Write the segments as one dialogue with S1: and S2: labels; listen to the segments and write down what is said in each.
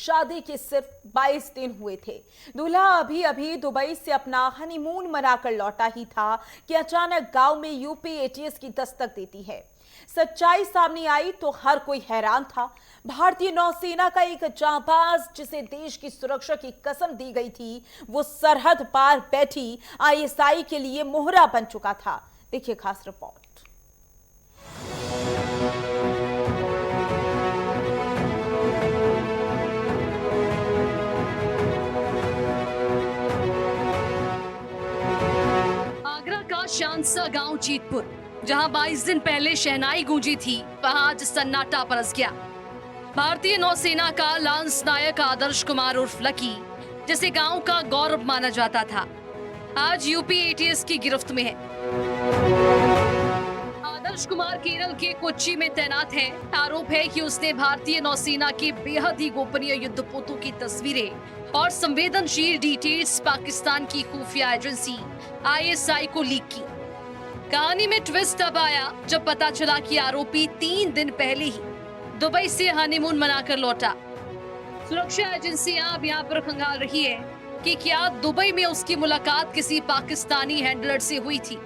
S1: शादी के सिर्फ 22 दिन हुए थे। दूल्हा अभी अभी दुबई से अपना हनीमून मनाकर लौटा ही था कि अचानक गांव में यूपी एटीएस की दस्तक देती है। सच्चाई सामने आई तो हर कोई हैरान था। भारतीय नौसेना का एक जांबाज, जिसे देश की सुरक्षा की कसम दी गई थी, वो सरहद पार बैठी आईएसआई के लिए मोहरा बन चुका था। देखिए खास रिपोर्ट।
S2: आगरा का शानसा गांव जीतपुर, जहां 22 दिन पहले शहनाई गूंजी थी, वहां आज सन्नाटा बरस गया। भारतीय नौसेना का लांस नायक आदर्श कुमार उर्फ लकी, जिसे गांव का गौरव माना जाता था, आज यूपी एटीएस की गिरफ्त में है। आदर्श कुमार केरल के कोच्चि में तैनात है। आरोप है कि उसने भारतीय नौसेना के बेहद ही गोपनीय युद्धपोतों की तस्वीरें और संवेदनशील डिटेल्स पाकिस्तान की खुफिया एजेंसी आईएसआई को लीक की। कहानी में ट्विस्ट तब आया जब पता चला कि आरोपी 3 दिन पहले ही दुबई से हनीमून मनाकर लौटा। सुरक्षा एजेंसियां अब यहाँ पर खंगाल रही है कि क्या दुबई में उसकी मुलाकात किसी पाकिस्तानी हैंडलर से हुई थी।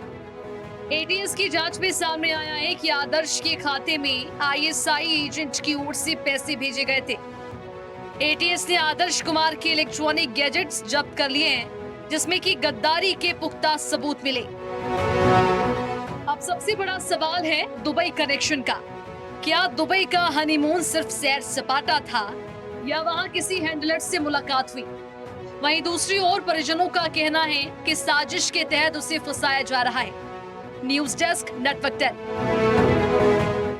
S2: एटीएस की जांच में सामने आया है कि आदर्श के खाते में आईएसआई एजेंट की ओर से पैसे भेजे गए थे। एटीएस ने आदर्श कुमार के इलेक्ट्रॉनिक गैजेट्स जब्त कर लिए हैं, जिसमें कि गद्दारी के पुख्ता सबूत मिले। अब सबसे बड़ा सवाल है दुबई कनेक्शन का। क्या दुबई का हनीमून सिर्फ सैर सपाटा था या वहां किसी हैंडलर से मुलाकात हुई? वहीं दूसरी ओर परिजनों का कहना है कि साजिश के तहत उसे फंसाया जा रहा है। News desk, network 10।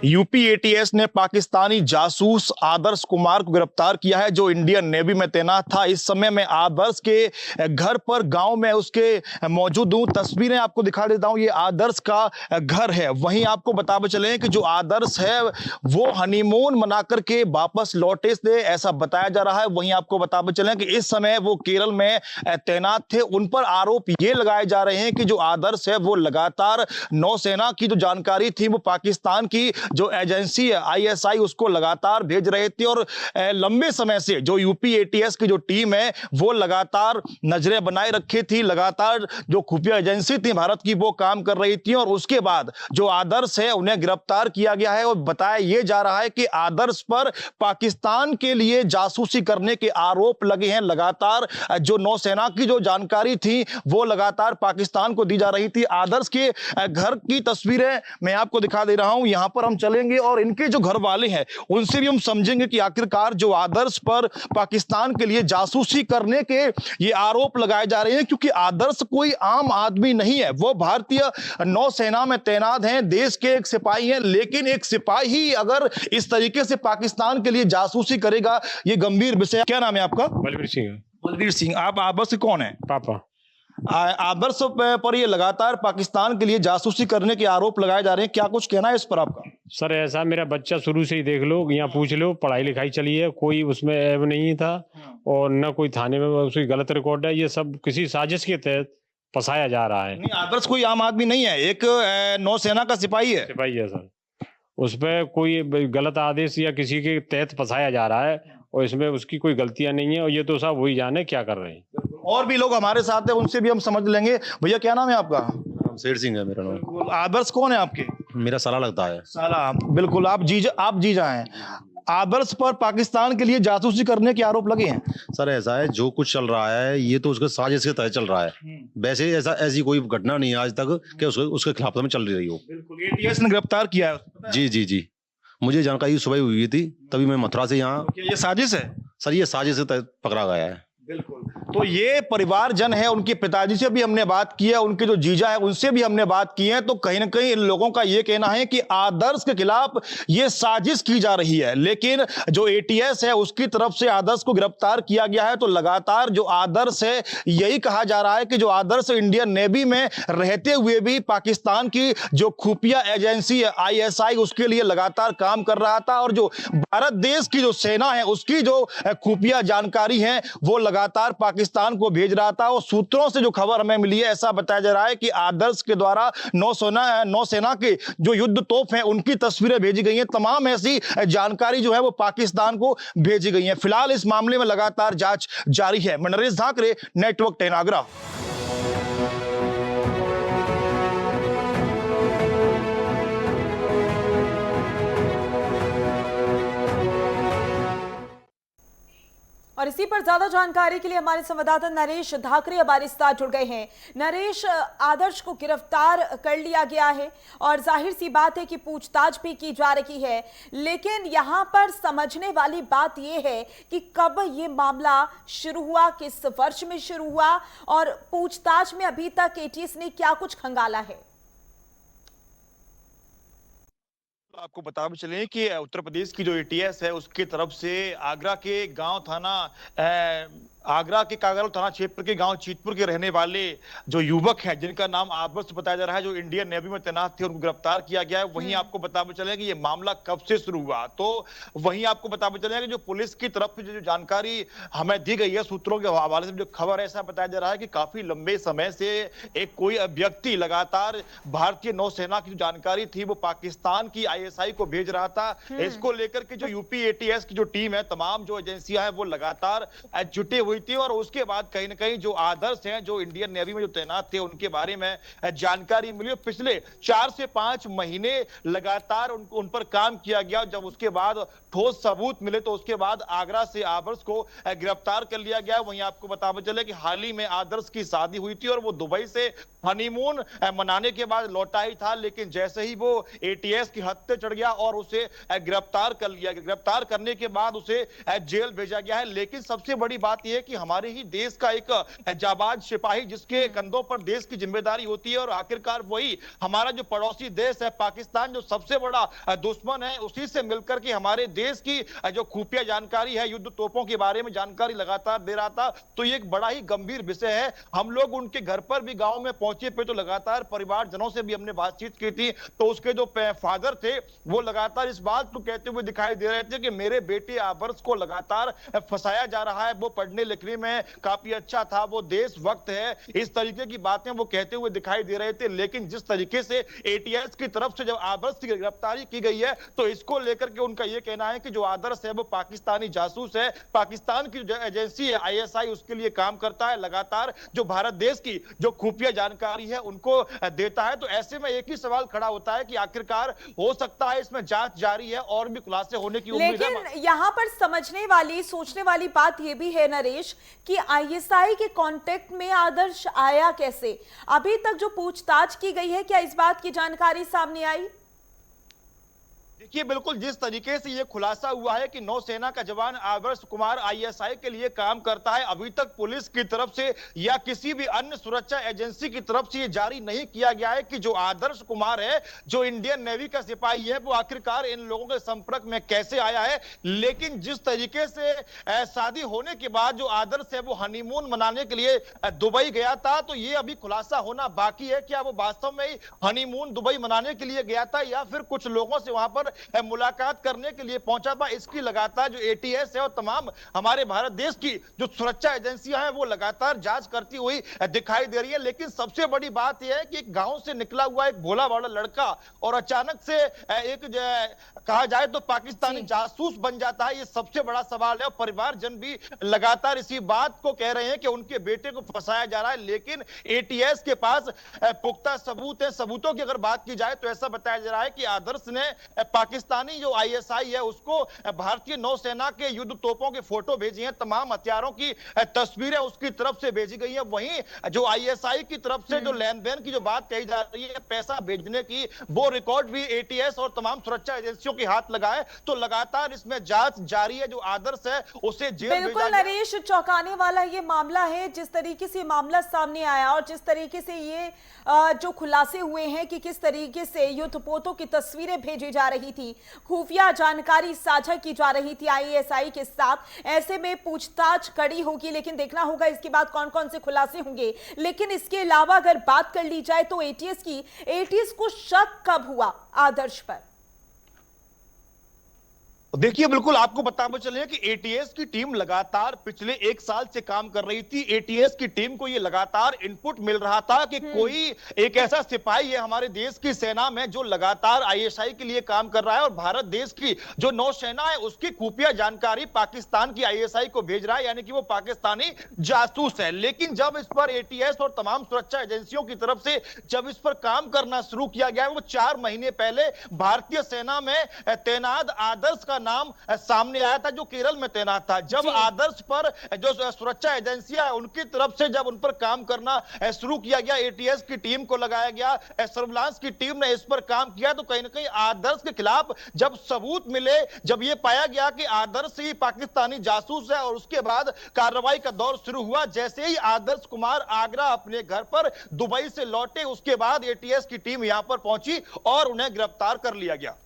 S3: UP ATS ने पाकिस्तानी जासूस आदर्श कुमार को गिरफ्तार किया है, जो इंडियन नेवी में तैनात था। इस समय मैं आदर्श के घर पर गांव में उसके मौजूद हूं। तस्वीरें आपको दिखा देता हूं। ये आदर्श का घर है। वहीं आपको बताते चले कि जो आदर्श है वो हनीमून मना करके वापस लौटे थे, ऐसा बताया जा रहा है। वहीं आपको बताते चले कि इस समय वो केरल में तैनात थे। उन पर आरोप ये लगाए जा रहे हैं कि जो आदर्श है वो लगातार नौसेना की जो जानकारी थी वो पाकिस्तान की जो एजेंसी है आईएसआई उसको लगातार भेज रहे थे, और लंबे समय से जो यूपी एटीएस की जो टीम है वो लगातार नजरें बनाए रखी थी। लगातार जो खुफिया एजेंसी थी भारत की वो काम कर रही थी, और उसके बाद जो आदर्श है उन्हें गिरफ्तार किया गया है। और बताया यह जा रहा है कि आदर्श पर पाकिस्तान के लिए जासूसी करने के आरोप लगे हैं। लगातार जो नौसेना की जो जानकारी थी वो लगातार पाकिस्तान को दी जा रही थी। आदर्श के घर की तस्वीरें मैं आपको दिखा दे रहा हूं। यहां पर हम चलेंगे और इनके जो घर वाले हैं उनसे भी हम समझेंगे कि आखिरकार जो आदर्श पर पाकिस्तान के लिए जासूसी करने के ये आरोप लगाए जा रहे हैं, क्योंकि आदर्श कोई आम आदमी नहीं है। वो भारतीय नौसेना में तैनात हैं, देश के एक सिपाही हैं। लेकिन एक सिपाही अगर इस तरीके से पाकिस्तान के लिए जासूसी करेगा, ये गंभीर विषय। क्या नाम है आपका?
S4: बलवीर सिंह।
S3: बलवीर सिंह। आप आदर्श कौन है?
S4: पापा।
S3: आदर्श पर ये लगातार पाकिस्तान के लिए जासूसी करने के आरोप लगाए जा रहे हैं, क्या कुछ कहना है इस पर आपका?
S4: सर ऐसा, मेरा बच्चा शुरू से ही देख लो, यहाँ पूछ लो, पढ़ाई लिखाई चली है, कोई उसमें ऐब नहीं था और न कोई थाने में उसकी गलत रिकॉर्ड है। ये सब किसी साजिश के तहत फंसाया जा रहा है।
S3: नहीं, आदर्श कोई आम आदमी नहीं है, एक नौसेना का सिपाही है।
S4: सिपाही है सर। उस पर कोई गलत आदेश या किसी के तहत फंसाया जा रहा है, और इसमें उसकी कोई गलतियां नहीं है, और ये तो सब वही जाने क्या कर रहे हैं।
S3: और भी लोग हमारे साथ हैं, उनसे भी हम समझ लेंगे। भैया क्या नाम है आपका?
S5: शेर सिंह है मेरा नाम।
S3: आदर्श कौन है आपके?
S5: मेरा साला लगता है।
S3: साला, बिल्कुल। आप जीजा हैं। आदर्श पर पाकिस्तान के लिए जासूसी करने के आरोप लगे हैं।
S5: सर ऐसा है, जो कुछ चल रहा है ये तो उसके साजिश के तहत चल रहा है। वैसे ऐसी कोई घटना नहीं है आज तक कि उसके खिलाफ में चल रही हो।
S3: बिल्कुल, एटीएस ने गिरफ्तार किया है।
S5: जी जी जी, मुझे जानकारी सुबह हुई थी, तभी मैं मथुरा से यहाँ।
S3: ये साजिश है
S5: सर, ये साजिश के तहत पकड़ा गया है।
S3: बिल्कुल। तो ये परिवारजन है, उनके पिताजी से भी हमने बात की है, उनके जो जीजा है उनसे भी हमने बात की है। तो कहीं ना कहीं इन लोगों का ये कहना है कि आदर्श के खिलाफ ये साजिश की जा रही है। लेकिन जो एटीएस है उसकी तरफ से आदर्श को गिरफ्तार किया गया है। तो लगातार जो आदर्श है, यही कहा जा रहा है कि जो आदर्श इंडियन नेवी में रहते हुए भी पाकिस्तान की जो खुफिया एजेंसी है आईएसआई उसके लिए लगातार काम कर रहा था, और जो भारत देश की जो सेना है उसकी जो खुफिया जानकारी है वो लगातार पाकिस्तान को भेज रहा था। और सूत्रों से जो खबर हमें मिली है, ऐसा बताया जा रहा है कि आदर्श के द्वारा नौसेना के जो युद्ध तोप हैं उनकी तस्वीरें भेजी गई हैं। तमाम ऐसी जानकारी जो है वो पाकिस्तान को भेजी गई है। फिलहाल इस मामले में लगातार जांच जारी है। मैं नरेश धाकरे, नेटवर्क 10 आगरा।
S1: और इसी पर ज्यादा जानकारी के लिए हमारे संवाददाता नरेश धाकरे हमारे साथ जुड़ गए हैं। नरेश, आदर्श को गिरफ्तार कर लिया गया है और जाहिर सी बात है कि पूछताछ भी की जा रही है, लेकिन यहां पर समझने वाली बात यह है कि कब ये मामला शुरू हुआ, किस वर्ष में शुरू हुआ और पूछताछ में अभी तक एटीएस ने क्या कुछ खंगाला है।
S3: आपको बता भी चलें कि उत्तर प्रदेश की जो एटीएस है उसकी तरफ से आगरा के गांव थाना आगरा के कागल थाना क्षेत्र के गांव चीतपुर के रहने वाले जो युवक हैं जिनका नाम आदर्श बताया जा रहा है, जो इंडियन नेवी में तैनात थे, उनको गिरफ्तार किया गया है। वहीं आपको बता चले कि ये मामला कब से शुरू हुआ, तो वहीं आपको बता चले कि जो पुलिस की तरफ से जो जानकारी हमें दी गई है सूत्रों के हवाले से जो खबर है, ऐसा बताया जा रहा है कि काफी लंबे समय से एक कोई व्यक्ति लगातार भारतीय नौसेना की जो जानकारी थी वो पाकिस्तान की आईएसआई को भेज रहा था। इसको लेकर के जो यूपी एटीएस की जो टीम है, तमाम जो एजेंसियां हैं वो लगातार जुटी हुई थी। और उसके बाद कहीं ना कहीं जो आदर्श हैं जो इंडियन नेवी में जो तैनात थे उनके बारे में जानकारी मिली। पिछले 4 से 5 महीने लगातार उन पर काम किया गया। जब उसके बाद ठोस सबूत मिले तो उसके बाद आगरा से आदर्श को गिरफ्तार कर लिया गया। वहीं आपको बता चले कि हाल ही में आदर्श की शादी हुई थी और वो दुबई से हनीमून मनाने के बाद लौटा ही था, लेकिन जैसे ही वो एटीएस की हद पे चढ़ गया और उसे गिरफ्तार कर लिया गया। गिरफ्तार करने के बाद उसे जेल भेजा गया है। लेकिन सबसे बड़ी बात यह है कि हमारे ही देश का एक जाबाज सिपाही जिसके कंधों पर देश की जिम्मेदारी होती है और आखिरकार वही हमारा जो पड़ोसी देश है पाकिस्तान, जो सबसे बड़ा दुश्मन है, उसी से मिलकर के हमारे देश की जो खुफिया जानकारी है, युद्ध तोपों के बारे में जानकारी लगातार दे रहा था। तो ये एक बड़ा ही गंभीर विषय है। हम लोग उनके घर पर भी गांव में पहुंचे पे तो लगातार परिवारजनों से भी हमने बातचीत की थी, तो उसके जो फादर थे वो लगातार इस बात को कहते हुए दिखाई दे रहे थे कि मेरे बेटे आदर्श को लगातार फंसाया जा रहा है, वो पढ़ने लिखने में काफी अच्छा था, वो देशभक्त है, इस तरीके की बातें वो कहते हुए दिखाई दे रहे थे। लेकिन जिस तरीके से एटीएस की तरफ से जब आदर्श की गिरफ्तारी की गई है तो इसको लेकर के उनका यह कहना है कि जो आदर्श है वो पाकिस्तानी जासूस है, पाकिस्तान की जो एजेंसी है आईएसआई उसके लिए काम करता है, लगातार जो भारत देश की जो खुफिया जानकारी है उनको देता है। तो ऐसे में एक ही सवाल खड़ा होता है कि आखिरकार हो सकता है इसमें जांच जारी है और भी खुलासे होने की उम्मीद है।
S1: लेकिन यहाँ पर समझने वाली, सोचने वाली बात यह भी है नरेश कि आईएसआई के कांटेक्ट में आदर्श आया कैसे? अभी तक जो पूछताछ की गई है, क्या इस बात की जानकारी सामने आई?
S3: देखिए, बिल्कुल जिस तरीके से ये खुलासा हुआ है कि नौसेना का जवान आदर्श कुमार आईएसआई के लिए काम करता है, अभी तक पुलिस की तरफ से या किसी भी अन्य सुरक्षा एजेंसी की तरफ से ये जारी नहीं किया गया है कि जो आदर्श कुमार है, जो इंडियन नेवी का सिपाही है, वो आखिरकार इन लोगों के संपर्क में कैसे आया है। लेकिन जिस तरीके से शादी होने के बाद जो आदर्श है वो हनीमून मनाने के लिए दुबई गया था, तो ये अभी खुलासा होना बाकी है। क्या वो वास्तव में ही हनीमून दुबई मनाने के लिए गया था या फिर कुछ लोगों से वहां पर मुलाकात करने के लिए पहुंचा था? इसकी लगातार जो एटीएस है और तमाम हमारे भारत देश की जो सुरक्षा एजेंसियां हैं वो लगातार जांच करती हुई दिखाई दे रही है। लेकिन सबसे बड़ी बात यह है कि गांव से निकला हुआ एक भोला भाला लड़का और अचानक से एक कहा जाए तो पाकिस्तानी जासूस बन जाता है, ये सबसे बड़ा सवाल है। और परिवारजन भी लगातार इसी बात को कह रहे हैं कि उनके बेटे को फंसाया जा रहा है। लेकिन एटीएस के पास पुख्ता सबूत है। सबूतों की अगर बात की जाए तो ऐसा बताया जा रहा है कि आदर्श ने पाकिस्तानी जो आईएसआई है उसको भारतीय नौसेना के युद्ध तोपों के फोटो भेजी हैं, तमाम हथियारों की तस्वीरें उसकी तरफ से भेजी गई हैं। वहीं जो आईएसआई की तरफ से जो लेन देन की जो बात कही जा रही है, पैसा भेजने की, वो रिकॉर्ड भी एटीएस और तमाम सुरक्षा एजेंसियों के हाथ लगाए। तो लगातार इसमें जांच जारी है। जो आदर्श है उसे जेल
S1: बिल्कुल नरेश, चौंकाने वाला ये मामला है। जिस तरीके से मामला सामने आया और जिस तरीके से ये जो खुलासे हुए हैं कि किस तरीके से युद्धपोतों की तस्वीरें भेजी जा रही थी, खुफिया जानकारी साझा की जा रही थी आईएसआई के साथ, ऐसे में पूछताछ कड़ी होगी। लेकिन देखना होगा इसके बाद कौन कौन से खुलासे होंगे। लेकिन इसके अलावा अगर बात कर ली जाए तो एटीएस को शक कब हुआ आदर्श पर?
S3: देखिए, बिल्कुल आपको बताते चले कि एटीएस की टीम लगातार पिछले 1 साल से काम कर रही थी। एटीएस की टीम को ये लगातार इनपुट मिल रहा था कि कोई एक ऐसा सिपाही है हमारे देश की सेना में जो लगातार आईएसआई के लिए काम कर रहा है और भारत देश की जो नौसेना है उसकी खुफिया जानकारी पाकिस्तान की आईएसआई को भेज रहा है, यानी कि वो पाकिस्तानी जासूस है। लेकिन जब इस पर एटीएस और तमाम सुरक्षा एजेंसियों की तरफ से जब इस पर काम करना शुरू किया गया, वो 4 महीने पहले भारतीय सेना में तैनात आदर्श का नाम सामने आया था, जो केरल में तैनात था। जब आदर्श पर जो सुरक्षा एजेंसियां है उनकी तरफ से जब उन पर काम करना शुरू किया गया, एटीएस की टीम को लगाया गया, सर्विलांस की टीम ने इस पर काम किया, तो कहीं ना कहीं आदर्श के खिलाफ जब सबूत मिले, जब यह पाया गया कि आदर्श ही पाकिस्तानी जासूस है, और उसके बाद कार्रवाई का दौर शुरू हुआ। जैसे ही आदर्श कुमार आगरा अपने घर पर दुबई से लौटे, उसके बाद एटीएस की टीम यहां पर पहुंची और उन्हें गिरफ्तार कर लिया गया।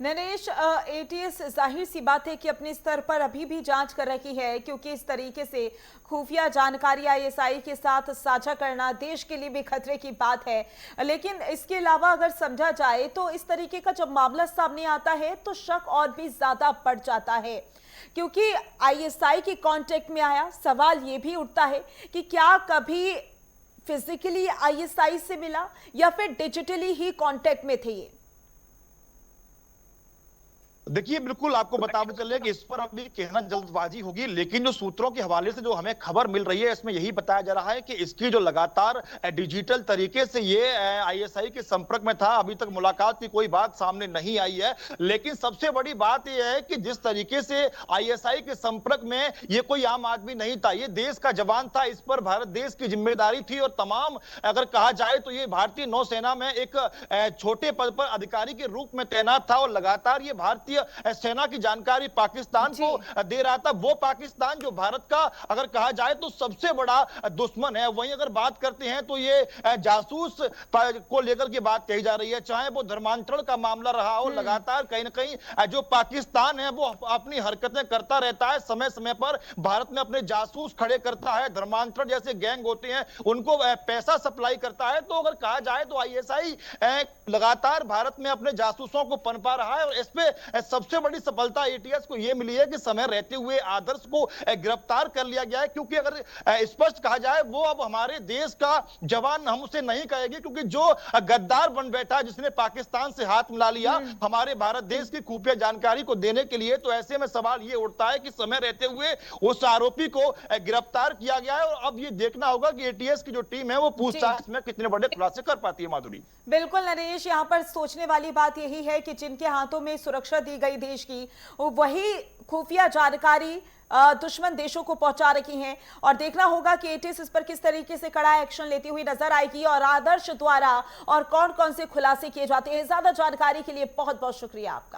S1: नरेश, एटीएस जाहिर सी बात है कि अपने स्तर पर अभी भी जांच कर रही है, क्योंकि इस तरीके से खुफिया जानकारी आईएसआई के साथ साझा करना देश के लिए भी खतरे की बात है। लेकिन इसके अलावा अगर समझा जाए तो इस तरीके का जब मामला सामने आता है तो शक और भी ज्यादा बढ़ जाता है, क्योंकि आईएसआई के कांटेक्ट में आया। सवाल यह भी उठता है कि क्या कभी फिजिकली आईएसआई से मिला या फिर डिजिटली ही कांटेक्ट में थे ये?
S3: देखिए, बिल्कुल आपको बताते चले कि इस पर अभी कहना जल्दबाजी होगी, लेकिन जो सूत्रों के हवाले से जो हमें खबर मिल रही है इसमें यही बताया जा रहा है कि इसकी जो लगातार डिजिटल तरीके से ये आईएसआई के संपर्क में था। अभी तक मुलाकात की कोई बात सामने नहीं आई है, लेकिन सबसे बड़ी बात यह है कि जिस तरीके से आईएसआई के संपर्क में ये कोई आम आदमी नहीं था, ये देश का जवान था, इस पर भारत देश की जिम्मेदारी थी। और तमाम अगर कहा जाए तो ये भारतीय नौसेना में एक छोटे पद पर अधिकारी के रूप में तैनात था और लगातार ये भारतीय सेना की जानकारी पाकिस्तान को दे रहा था। वो पाकिस्तान जो भारत का अगर कहा जाए तो सबसे बड़ा दुश्मन है। वहीं अगर बात करते हैं तो ये जासूस को लेकर के बात कही जा रही है, चाहे वो धर्मांतरण का मामला रहा हो, लगातार कहीं ना कहीं जो पाकिस्तान है वो अपनी हरकतें करता रहता है। समय समय पर भारत में अपने जासूस खड़े करता है, धर्मांतरण जैसे गैंग होते हैं उनको पैसा सप्लाई करता है। तो अगर कहा जाए तो आईएसआई लगातार भारत में अपने जासूसों को पनपा रहा है, और इस पे सबसे बड़ी सफलता एटीएस को यह मिली है कि समय रहते हुए आदर्श को गिरफ्तार कर लिया गया है। क्योंकि अगर स्पष्ट कहा जाए वो अब हमारे देश का जवान हम उसे नहीं कहेंगे, क्योंकि जो गद्दार बन बैठा जिसने पाकिस्तान से हाथ मिला लिया हमारे भारत देश की खुफिया जानकारी को देने के लिए, तो ऐसे में सवाल यह उठता है कि समय रहते हुए उस आरोपी को गिरफ्तार किया गया है। और अब यह देखना होगा कि एटीएस की जो टीम है वो पूछताछ में कितने बड़े खुलासे कर पाती है। माधुरी,
S1: बिल्कुल नरेश, यहाँ पर सोचने वाली बात यही है कि जिनके हाथों में सुरक्षा दी गई देश की, वही खुफिया जानकारी दुश्मन देशों को पहुंचा रही हैं। और देखना होगा कि एटीएस इस पर किस तरीके से कड़ा एक्शन लेती हुई नजर आएगी और आदर्श द्वारा और कौन कौन से खुलासे किए जाते हैं। ज्यादा जानकारी के लिए बहुत बहुत शुक्रिया आपका।